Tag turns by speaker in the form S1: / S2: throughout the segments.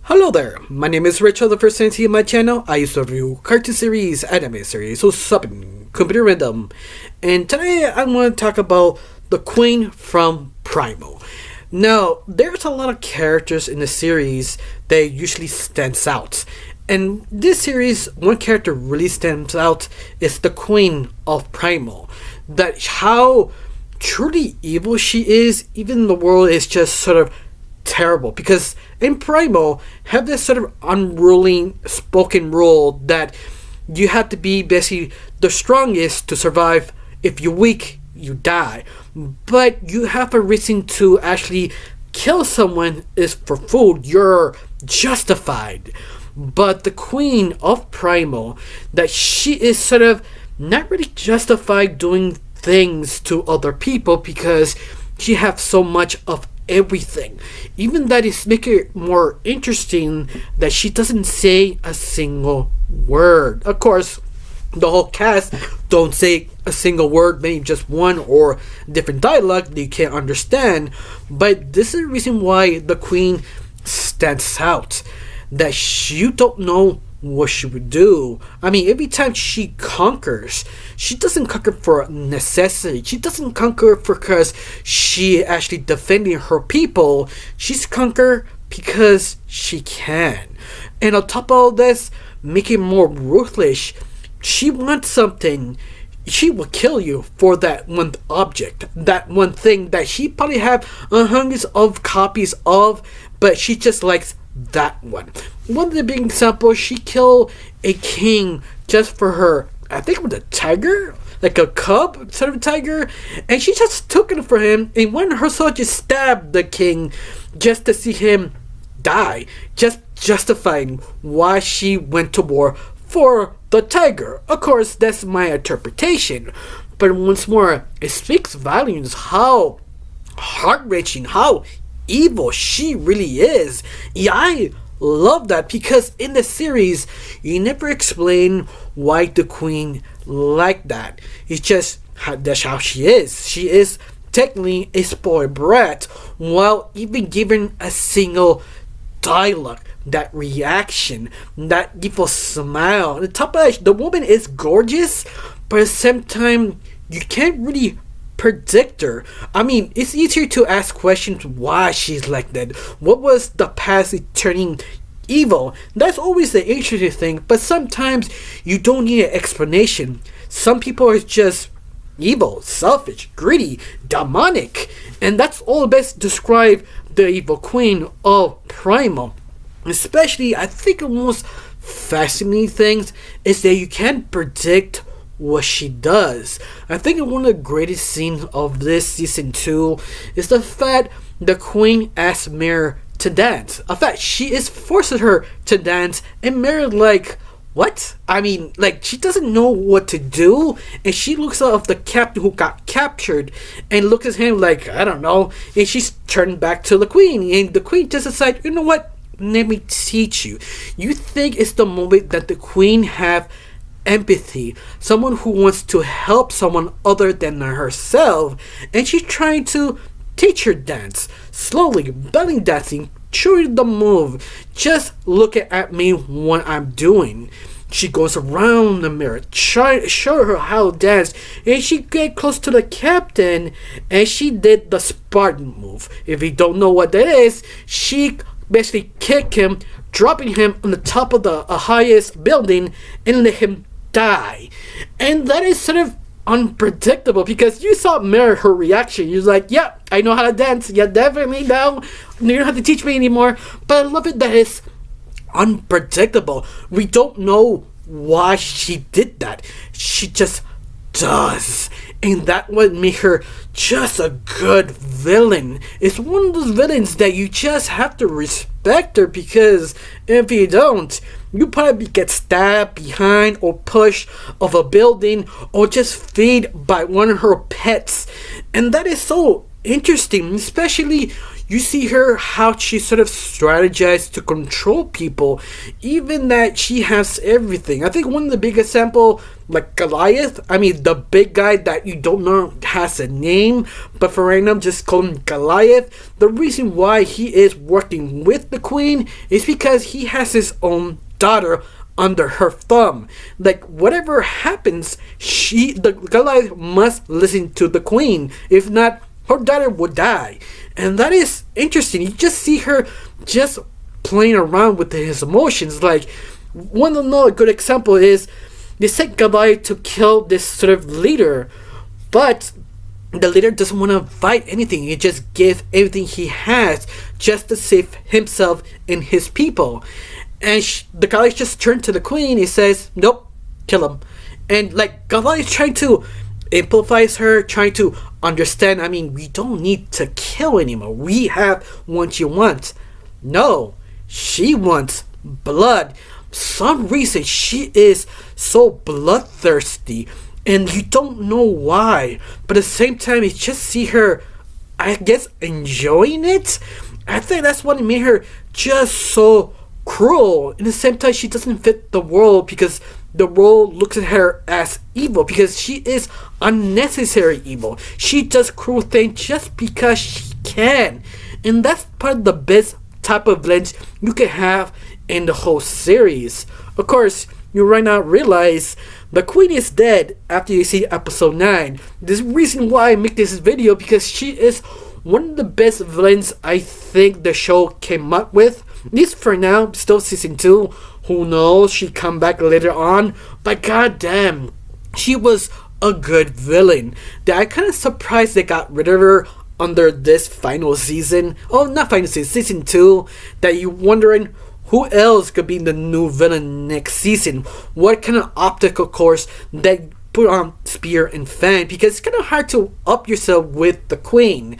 S1: Hello there, my name is Rachel. The first time you see my channel, I used to review cartoon series, anime series, so something computer random. And today I want to talk about the Queen from Primal. Now, there's a lot of characters in the series that usually stands out. And this series, one character really stands out is the Queen of Primal. That how truly evil she is, even the world is just sort of terrible, because in Primal have this sort of unruly spoken rule that you have to be basically the strongest to survive. If you're weak, you die. But you have a reason to actually kill someone is for food. You're justified. But the Queen of Primal, that she is sort of not really justified doing things to other people because she has so much of everything. Even that is make it more interesting that she doesn't say a single word. Of course, the whole cast don't say a single word, maybe just one or different dialogue that you can't understand. But this is the reason why the Queen stands out. That you don't know what she would do. I mean, every time she conquers, she doesn't conquer for necessity. She doesn't conquer because she actually defending her people. She's conquer because she can. And on top of all this, make it more ruthless. She wants something, she will kill you for that one object, that one thing that she probably have hundreds of copies of, but she just likes that one. One of the big examples, she killed a king just for her, I think it was a tiger, like a cub sort of tiger, and she just took it for him, and one of her soldiers stabbed the king just to see him die, just justifying why she went to war for the tiger. Of course, that's my interpretation, but once more, it speaks volumes how heart-wrenching, how evil she really is. Yeah, I love that, because in the series you never explain why the Queen like that. It's just that's how she is. She is technically a spoiled brat, while even given a single dialogue, that reaction, that evil smile. On the top of that, the woman is gorgeous, but at the same time you can't really predict her. I mean, it's easier to ask questions why she's like that. What was the past turning evil? That's always the interesting thing, but sometimes you don't need an explanation. Some people are just evil, selfish, greedy, demonic, and that's all best describe the evil Queen of Primal. Especially, I think the most fascinating things is that you can't predict what she does. I think one of the greatest scenes of this season 2 is the fact the Queen asks Mare to dance. In fact, she is forcing her to dance, and Mare like, what? I mean, like, she doesn't know what to do, and she looks at the captain who got captured and looks at him like, I don't know, and she's turned back to the Queen, and the Queen just decides, you know what, let me teach you. You think it's the moment that the Queen have empathy, someone who wants to help someone other than herself, and she's trying to teach her dance slowly, belly dancing, showing the move. Just look at me what I'm doing. She goes around the mirror, try to show her how to dance, and she get close to the captain, and she did the Spartan move. If you don't know what that is, she basically kicked him, dropping him on the top of the highest building and let him die. And that is sort of unpredictable, because you saw Mare, her reaction. You're like, yeah, I know how to dance. Yeah, definitely now. You don't have to teach me anymore. But I love it that it's unpredictable. We don't know why she did that. She just does. And that would make her just a good villain. It's one of those villains that you just have to respect her, because if you don't, you probably get stabbed behind or pushed off a building or just fed by one of her pets. And that is so interesting, especially You see her how she sort of strategized to control people, even that she has everything. I think one of the big example, like Goliath, I mean the big guy that you don't know has a name, but for right now just call him Goliath. The reason why he is working with the queen is because he has his own daughter under her thumb. Like whatever happens, the Goliath must listen to the queen. If not, her daughter would die. And that is interesting. You just see her just playing around with his emotions. Like one another good example is they sent Goliath to kill this sort of leader, but the leader doesn't want to fight anything. He just gives everything he has just to save himself and his people. And the Goliath just turned to the queen. He says, "Nope, kill him." And like Goliath trying to empathize her, trying to understand. I mean, we don't need to kill anymore. We have what you want. No, she wants blood. Some reason she is so bloodthirsty, and you don't know why. But at the same time, you just see her, I guess, enjoying it. I think that's what made her just so cruel. In the same time, she doesn't fit the world because the world looks at her as evil because she is unnecessary evil. She does cruel things just because she can. And that's part of the best type of villains you can have in the whole series. Of course, you right now realize the queen is dead after you see episode 9. The reason why I make this video because she is one of the best villains I think the show came up with. At least for now, still season 2. Who knows? She come back later on. But goddamn, she was a good villain. That I kind of surprised they got rid of her under this final season. Oh, not final season, season 2. That you wondering who else could be the new villain next season? What kind of obstacle course that put on Spear and Fan? Because it's kind of hard to up yourself with the queen.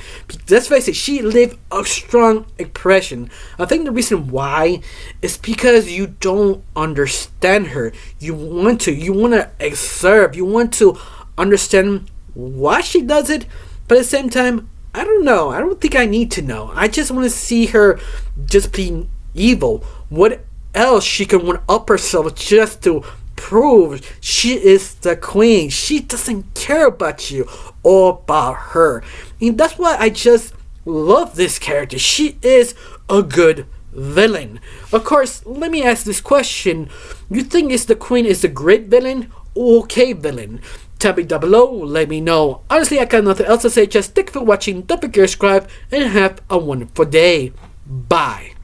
S1: Let's face it, she left a strong impression. I think the reason why is because you don't understand her. You want to observe, you want to understand why she does it, but at the same time, I don't know. I don't think I need to know. I just want to see her just being evil. What else she can one up herself just to prove she is the queen. She doesn't care about you or about her. And that's why I just love this character. She is a good villain. Of course, let me ask this question. You think the queen is a great villain or okay villain? Tell me down below, let me know. Honestly, I got nothing else to say. Just thank you for watching. Don't forget to subscribe and have a wonderful day. Bye.